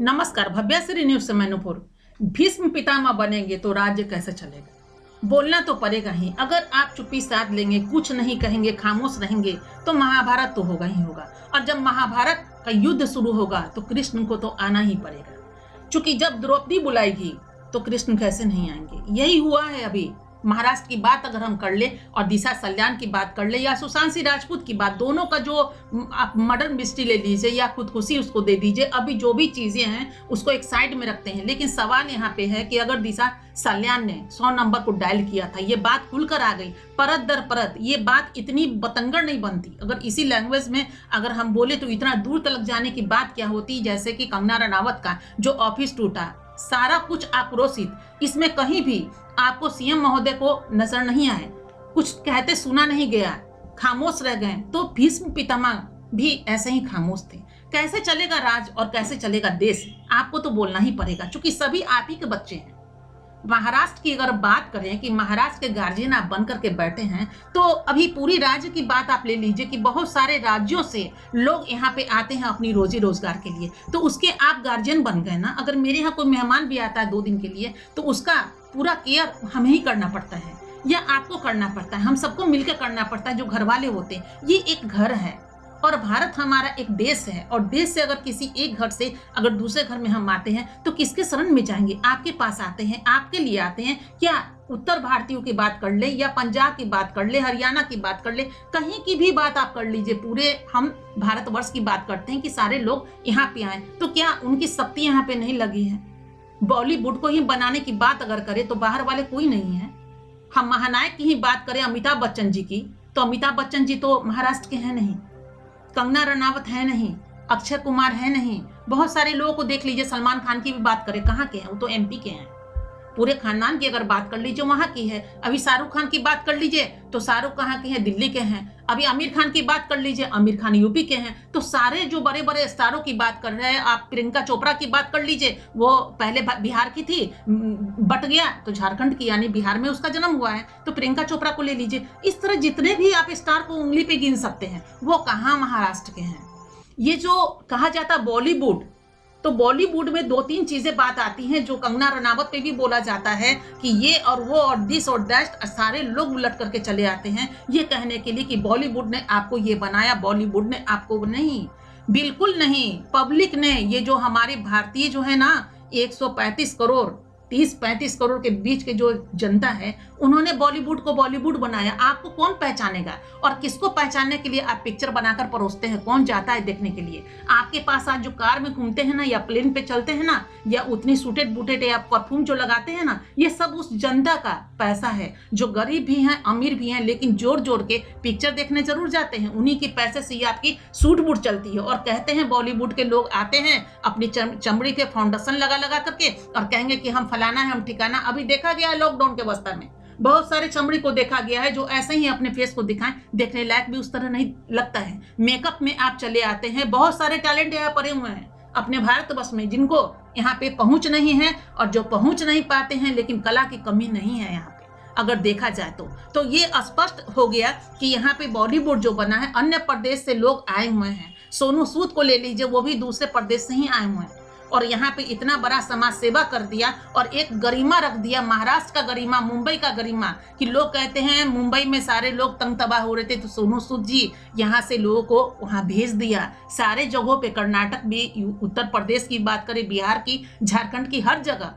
नमस्कार, भव्यश्री न्यूज से मैनपुर। भीष्म पितामह बनेंगे तो राज्य कैसे चलेगा? बोलना तो पड़ेगा ही। अगर आप चुप्पी साध लेंगे, कुछ नहीं कहेंगे, खामोश रहेंगे तो महाभारत तो होगा ही होगा। और जब महाभारत का युद्ध शुरू होगा तो कृष्ण को तो आना ही पड़ेगा, क्योंकि जब द्रौपदी बुलाएगी तो कृष्ण कैसे नहीं आएंगे। यही हुआ है अभी। महाराष्ट्र की बात अगर हम कर ले और दिशा सल्यान की बात कर ले या सुशांत सिंह राजपूत की बात, दोनों का जो आप मर्डर मिस्ट्री ले लीजिए या खुदकुशी उसको दे दीजिए, अभी जो भी चीजें हैं उसको एक साइड में रखते हैं। लेकिन सवाल यहाँ पे है कि अगर दिशा सल्यान ने 100 नंबर को डायल किया था, ये बात खुलकर आ गई परत दर परत, ये बात इतनी बतंगड़ नहीं बनती। अगर इसी लैंग्वेज में अगर हम बोले तो इतना दूर तक जाने की बात क्या होती, जैसे कि कंगना रनावत का जो ऑफिस टूटा, सारा कुछ आक्रोशित, इसमें कहीं भी आपको सीएम महोदय को नजर नहीं आए, कुछ कहते सुना नहीं गया, खामोश रह गए। तो भीष्म पितामह भी ऐसे ही खामोश थे। कैसे चलेगा राज और कैसे चलेगा देश, आपको तो बोलना ही पड़ेगा, क्योंकि सभी आप ही के बच्चे हैं। महाराष्ट्र की अगर बात करें कि महाराष्ट्र के गार्जियन आप बन करके बैठे हैं, तो अभी पूरी राज्य की बात आप ले लीजिए कि बहुत सारे राज्यों से लोग यहाँ पे आते हैं अपनी रोजी रोजगार के लिए, तो उसके आप गार्जियन बन गए ना। अगर मेरे यहाँ कोई मेहमान भी आता है 2 दिन के लिए तो उसका पूरा केयर हमें ही करना पड़ता है या आपको करना पड़ता है, हम सबको मिलकर करना पड़ता है। जो घर वाले होते हैं, ये एक घर है और भारत हमारा एक देश है, और देश से अगर किसी एक घर से अगर दूसरे घर में हम आते हैं तो किसके शरण में जाएंगे? आपके पास आते हैं, आपके लिए आते हैं। क्या उत्तर भारतीयों की बात कर ले या पंजाब की बात कर ले, हरियाणा की बात कर ले, कहीं की भी बात आप कर लीजिए, पूरे हम भारतवर्ष की बात करते हैं कि सारे लोग यहाँ पे आए, तो क्या उनकी शक्ति यहाँ पे नहीं लगी है? बॉलीवुड को ही बनाने की बात अगर करें तो बाहर वाले कोई नहीं है। हम महानायक की ही बात करें अमिताभ बच्चन जी की, तो अमिताभ बच्चन जी तो महाराष्ट्र के हैं नहीं, कंगना रनावत है नहीं, अक्षय कुमार है नहीं, बहुत सारे लोगों को देख लीजिए। सलमान खान की भी बात करें, कहाँ के हैं? वो तो एमपी के हैं। पूरे खानदान की अगर बात कर लीजिए वहां की है। अभी शाहरुख खान की बात कर लीजिए तो शाहरुख कहाँ के हैं? दिल्ली के हैं। अभी आमिर खान की बात कर लीजिए, आमिर खान यूपी के हैं। तो सारे जो बड़े बड़े स्टारों की बात कर रहे हैं, आप प्रियंका चोपड़ा की बात कर लीजिए, वो पहले बिहार की थी, बट गया तो झारखंड की, यानी बिहार में उसका जन्म हुआ है, तो प्रियंका चोपड़ा को ले लीजिए। इस तरह जितने भी आप स्टार को उंगली पे गिन सकते हैं, वो कहाँ महाराष्ट्र के हैं। ये जो कहा जाता बॉलीवुड, तो बॉलीवुड में 2-3 चीजें बात आती हैं जो कंगना रनावत पे भी बोला जाता है कि ये और वो और दिस और दैट, सारे लोग उलट करके चले आते हैं ये कहने के लिए कि बॉलीवुड ने आपको ये बनाया, बॉलीवुड ने आपको नहीं, बिल्कुल नहीं। पब्लिक ने, ये जो हमारे भारतीय जो है ना 135 करोड़ 30-35 करोड़ के बीच के जो जनता है, उन्होंने बॉलीवुड को बॉलीवुड बनाया। आपको कौन पहचानेगा? और किसको पहचानने के लिए आप पिक्चर बनाकर परोसते हैं? कौन जाता है देखने के लिए? आपके पास आज जो कार में घूमते हैं ना, या प्लेन पे चलते हैं ना, या उतनी सूटेड बूटेड या परफ्यूम जो लगाते हैं ना, ये सब उस जनता का पैसा है, जो गरीब भी हैं अमीर भी हैं, लेकिन जोड़ जोड़ के पिक्चर देखने जरूर जाते हैं। उन्हीं के पैसे से ये आपकी सूट बूट चलती है। और कहते हैं बॉलीवुड के लोग आते हैं अपनी चमड़ी पे फाउंडेशन लगा लगा करके और कहेंगे कि हम फलाना है, हम ठिकाना। अभी देखा गया है लॉकडाउन के अवस्था में बहुत सारे चमड़ी को देखा गया है जो ऐसे ही अपने फेस को दिखाएं, देखने लायक भी उस तरह नहीं लगता है। मेकअप में आप चले आते हैं, बहुत सारे टैलेंट यहाँ पड़े हुए हैं अपने भारतवर्ष में, जिनको यहाँ पे पहुंच नहीं है और जो पहुंच नहीं पाते हैं, लेकिन कला की कमी नहीं है यहाँ पे अगर देखा जाए तो ये स्पष्ट हो गया कि यहाँ पे बॉलीवुड जो बना है, अन्य प्रदेश से लोग आए हुए हैं। सोनू सूद को ले लीजिए, वो भी दूसरे प्रदेश से ही आए हुए हैं और यहाँ पे इतना बड़ा समाज सेवा कर दिया और एक गरिमा रख दिया, महाराष्ट्र का गरिमा, मुंबई का गरिमा, कि लोग कहते हैं मुंबई में सारे लोग तंग तबाह हो रहे थे तो सोनू सूद जी यहाँ से लोगों को वहाँ भेज दिया। सारे जगहों पे, कर्नाटक भी, उत्तर प्रदेश की बात करें, बिहार की, झारखंड की, हर जगह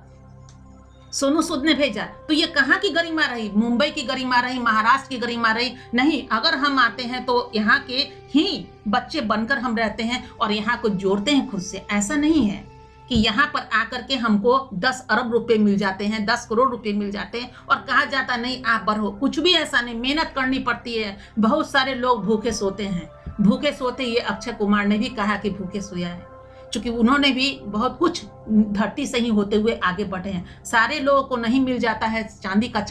सोनू सूद ने भेजा। तो ये कहाँ की गरिमा रही? मुंबई की गरिमा रही, महाराष्ट्र की गरिमा रही? नहीं। अगर हम आते हैं तो यहाँ के ही बच्चे बनकर हम रहते हैं और यहाँ को जोड़ते हैं खुद से। ऐसा नहीं है कि यहाँ पर आकर के हमको 10 अरब रुपए मिल जाते हैं, 10 करोड़ रुपए मिल जाते हैं और कहा जाता नहीं आप बढ़ो। कुछ भी ऐसा नहीं, मेहनत करनी पड़ती है। बहुत सारे लोग भूखे सोते हैं, भूखे सोते। ये अक्षय कुमार ने भी कहा कि भूखे सोया है, क्योंकि उन्होंने भी बहुत कुछ धरती से ही होते हुए आगे बढ़े हैं। सारे लोगों को नहीं मिल जाता है चांदी का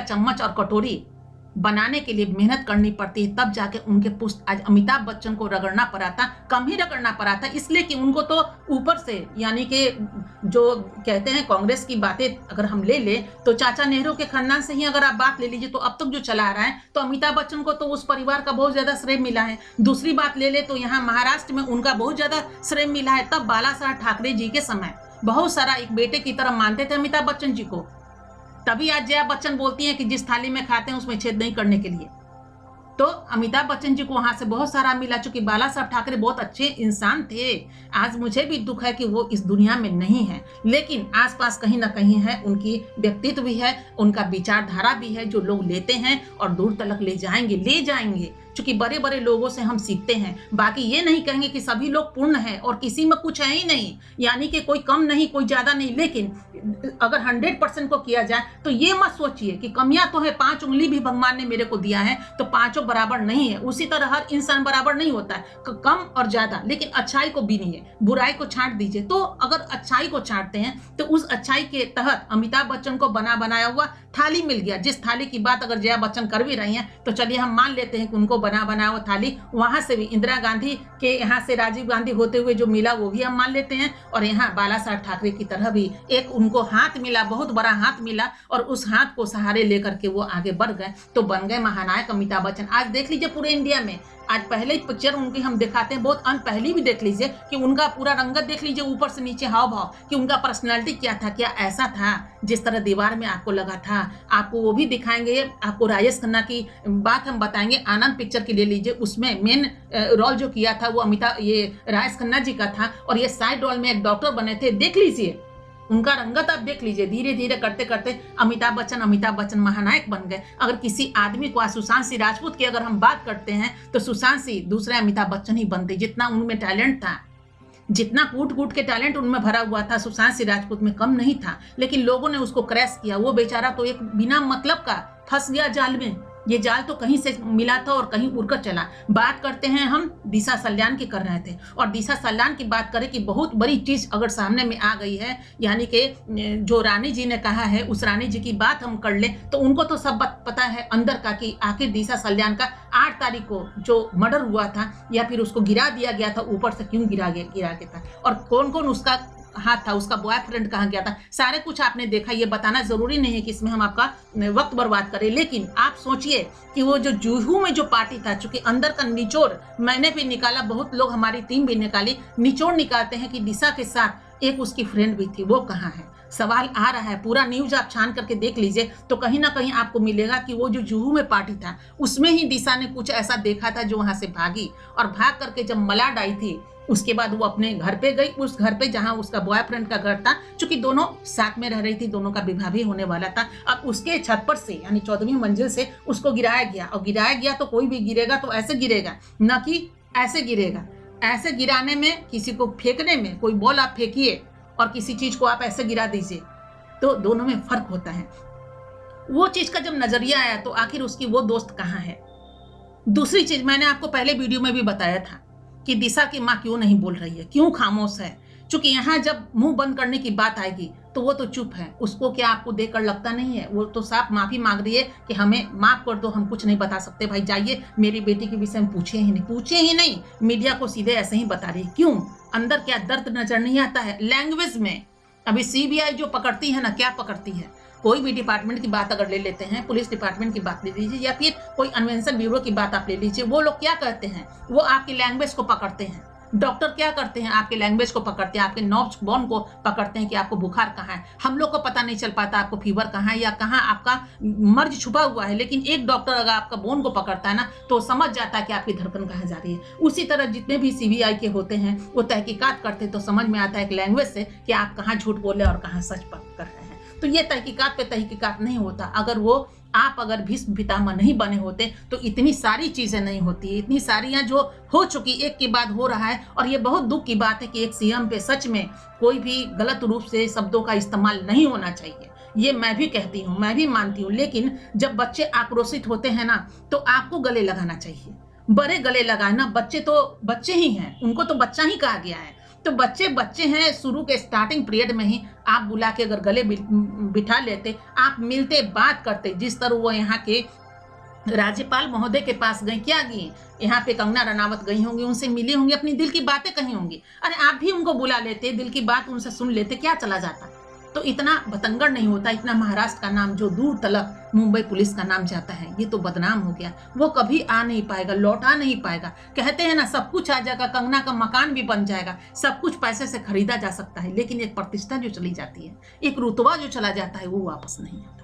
चम्मच और कटोरी बनाने के लिए मेहनत करनी पड़ती है, तब जाके उनके पुष्ट। आज अमिताभ बच्चन को रगड़ना पड़ा था, कम ही रगड़ना पड़ा था, इसलिए कि उनको तो ऊपर से, यानी कि जो कहते हैं कांग्रेस की बातें अगर हम ले ले तो चाचा नेहरू के खानदान से ही अगर आप बात ले लीजिए तो अब तक जो चला रहा है तो अमिताभ बच्चन को तो उस परिवार का बहुत ज्यादा श्रेय मिला है। दूसरी बात ले ले तो यहाँ महाराष्ट्र में उनका बहुत ज्यादा श्रेय मिला है। तब बाला साहब ठाकरे जी के समय बहुत सारा एक बेटे की तरह मानते थे अमिताभ बच्चन जी को। तभी आज जया बच्चन बोलती हैं कि जिस थाली में खाते हैं उसमें छेद नहीं करने के लिए। तो अमिताभ बच्चन जी को वहां से बहुत सारा मिला, चूंकि बाला साहब ठाकरे बहुत अच्छे इंसान थे। आज मुझे भी दुख है कि वो इस दुनिया में नहीं है, लेकिन आसपास कहीं ना कहीं है, उनकी व्यक्तित्व भी है, उनका विचारधारा भी है जो लोग लेते हैं और दूर तक ले जाएंगे। चूंकि बड़े बड़े लोगों से हम सीखते हैं। बाकी ये नहीं कहेंगे कि सभी लोग पूर्ण हैं और किसी में कुछ है ही नहीं, यानी कि कोई कम नहीं कोई ज्यादा नहीं। लेकिन अगर 100% को किया जाए तो ये मत सोचिए कि कमियां तो है, 5 उंगली भी भगवान ने मेरे को दिया है तो पांचों बराबर नहीं है। उसी तरह हर इंसान बराबर नहीं होता है, कम और ज्यादा। लेकिन अच्छाई को बीनिए, बुराई को छांट दीजिए। तो अगर अच्छाई को छांटते हैं तो उस अच्छाई के तहत अमिताभ बच्चन को बनाया हुआ थाली मिल गया। जिस थाली की बात अगर जया बच्चन कर भी रही हैं तो चलिए हम मान लेते हैं कि उनको बनाया हुआ थाली वहां से भी इंदिरा गांधी के यहाँ से राजीव गांधी होते हुए जो मिला वो भी हम मान लेते हैं। और यहाँ बाला साहब ठाकरे की तरह भी एक उनको हाथ मिला, बहुत बड़ा हाथ मिला, और उस हाथ को सहारे लेकर के वो आगे बढ़ गए तो बन गए महानायक अमिताभ बच्चन। आज देख लीजिए पूरे इंडिया में, आज पहले ही पिक्चर उनकी हम दिखाते हैं, बहुत पहली भी देख लीजिए कि उनका पूरा रंगत देख लीजिए, ऊपर से नीचे हाव भाव, कि उनका पर्सनालिटी क्या था, क्या ऐसा था जिस तरह दीवार में आपको लगा था। आपको वो भी दिखाएंगे। आपको राजेश खन्ना की बात हम बताएंगे, आनंद पिक्चर की ले लीजिए, उसमें मेन रोल जो किया था वो राजेश खन्ना जी का था, और ये साइड रोल में एक डॉक्टर बने थे। देख लीजिए उनका रंगत, आप देख लीजिए। धीरे धीरे करते करते अमिताभ बच्चन महानायक बन गए। अगर किसी आदमी को, सुशांत सिंह राजपूत की अगर हम बात करते हैं तो सुशांत सिंह दूसरे अमिताभ बच्चन ही बनते। जितना उनमें टैलेंट था, जितना कूट के टैलेंट उनमें भरा हुआ था, सुशांत सिंह राजपूत में कम नहीं था। लेकिन लोगों ने उसको क्रैश किया। वो बेचारा तो एक बिना मतलब का फंस गया जाल में। ये जाल तो कहीं से मिला था और कहीं उड़कर चला। बात करते हैं हम दिशा सल्यान की कर रहे थे, और दिशा सल्यान की बात करें कि बहुत बड़ी चीज अगर सामने में आ गई है, यानी कि जो रानी जी ने कहा है उस रानी जी की बात हम कर लें तो उनको तो सब पता है अंदर का कि आखिर दिशा सल्यान का 8 तारीख को जो मर्डर हुआ था या फिर उसको गिरा दिया गया था, ऊपर से क्यों गिरा गया था, और कौन कौन उसका हाथ था, उसका बॉयफ्रेंड कहाँ गया था, सारे कुछ आपने देखा। ये बताना जरूरी नहीं है कि इसमें हम आपका वक्त बर्बाद करें। लेकिन आप सोचिए कि वो जो जुहू में जो पार्टी था, चूंकि अंदर का निचोड़ मैंने भी निकाला, बहुत लोग हमारी टीम भी निकाली, निचोड़ निकालते हैं कि दिशा के साथ एक उसकी फ्रेंड भी थी, वो कहाँ है। सवाल आ रहा है। पूरा न्यूज आप छान करके देख लीजिए तो कहीं ना कहीं आपको मिलेगा कि वो जो जुहू में पार्टी था उसमें ही दिशा ने कुछ ऐसा देखा था जो वहां से भागी, और भाग करके जब मलाड आई थी उसके बाद वो अपने घर पे गई, उस घर पे जहां उसका बॉयफ्रेंड का घर था। चूंकि दोनों साथ में रह रही थी, दोनों का विवाह भी होने वाला था। अब उसके छत पर से यानी 14वीं मंजिल से उसको गिराया गया, और गिराया गया तो कोई भी गिरेगा तो ऐसे गिरेगा, न कि ऐसे गिरेगा। ऐसे गिराने में, किसी को फेंकने में, कोई बॉल आप फेंकिए और किसी चीज को आप ऐसे गिरा दीजिए तो दोनों में फर्क होता है। वो चीज का जब नजरिया आया तो आखिर उसकी वो दोस्त कहाँ है। दूसरी चीज मैंने आपको पहले वीडियो में भी बताया था कि दिशा की माँ क्यों नहीं बोल रही है, क्यों खामोश है। क्योंकि यहाँ जब मुंह बंद करने की बात आएगी तो वो तो चुप है। उसको क्या आपको देखकर लगता नहीं है, वो तो साफ माफी मांग रही है कि हमें माफ कर दो, हम कुछ नहीं बता सकते। भाई जाइए, मेरी बेटी के विषय में पूछे ही नहीं, मीडिया को सीधे ऐसे ही बता रही है। क्यों? अंदर क्या दर्द नजर नहीं आता है लैंग्वेज में। अभी सीबीआई जो पकड़ती है ना, क्या पकड़ती है, कोई भी डिपार्टमेंट की बात अगर ले लेते हैं, पुलिस डिपार्टमेंट की बात ले लीजिए या फिर कोई अन्वेषण ब्यूरो की बात आप ले लीजिए, वो लोग क्या कहते हैं, वो आपकी लैंग्वेज को पकड़ते हैं। डॉक्टर क्या करते हैं, आपके लैंग्वेज को पकड़ते हैं, आपके नॉर्थ बोन को पकड़ते हैं कि आपको बुखार कहाँ है। हम लोग को पता नहीं चल पाता आपको फीवर कहाँ है या कहाँ आपका मर्ज छुपा हुआ है, लेकिन एक डॉक्टर अगर आपका बोन को पकड़ता है ना तो समझ जाता है कि आपकी धड़कन कहाँ जा रही है। उसी तरह जितने भी सीबीआई के होते हैं वो तहकीकात करते तो समझ में आता है एक लैंग्वेज से कि आप कहाँ झूठ बोले और कहाँ सच कर रहे हैं। तो ये तहकीकात पे तहकीकात नहीं होता। अगर भीष्म पितामह नहीं बने होते तो इतनी सारी चीजें नहीं होती, इतनी सारियां जो हो चुकी एक के बाद हो रहा है। और ये बहुत दुख की बात है कि एक सीएम पे सच में कोई भी गलत रूप से शब्दों का इस्तेमाल नहीं होना चाहिए। ये मैं भी कहती हूँ, मैं भी मानती हूँ, लेकिन जब बच्चे आक्रोशित होते हैं ना तो आपको गले लगाना चाहिए। बड़े गले लगाए ना, बच्चे तो बच्चे ही हैं, उनको तो बच्चा ही कहा गया है। तो बच्चे हैं, शुरू के स्टार्टिंग पीरियड में ही आप बुला के अगर गले बिठा लेते, आप मिलते, बात करते, जिस तरह वो यहाँ के राज्यपाल महोदय के पास गई, क्या गई, यहाँ पे कंगना रनावत गई होंगी, उनसे मिली होंगी, अपनी दिल की बातें कही होंगी। अरे आप भी उनको बुला लेते, दिल की बात उनसे सुन लेते, क्या चला जाता। तो इतना बतंगड़ नहीं होता, इतना महाराष्ट्र का नाम जो दूर तलक मुंबई पुलिस का नाम जाता है, ये तो बदनाम हो गया। वो कभी आ नहीं पाएगा, लौटा नहीं पाएगा। कहते हैं ना, सब कुछ आ जाएगा, कंगना का मकान भी बन जाएगा, सब कुछ पैसे से खरीदा जा सकता है, लेकिन एक प्रतिष्ठा जो चली जाती है, एक रुतबा जो चला जाता है, वो वापस नहीं आता।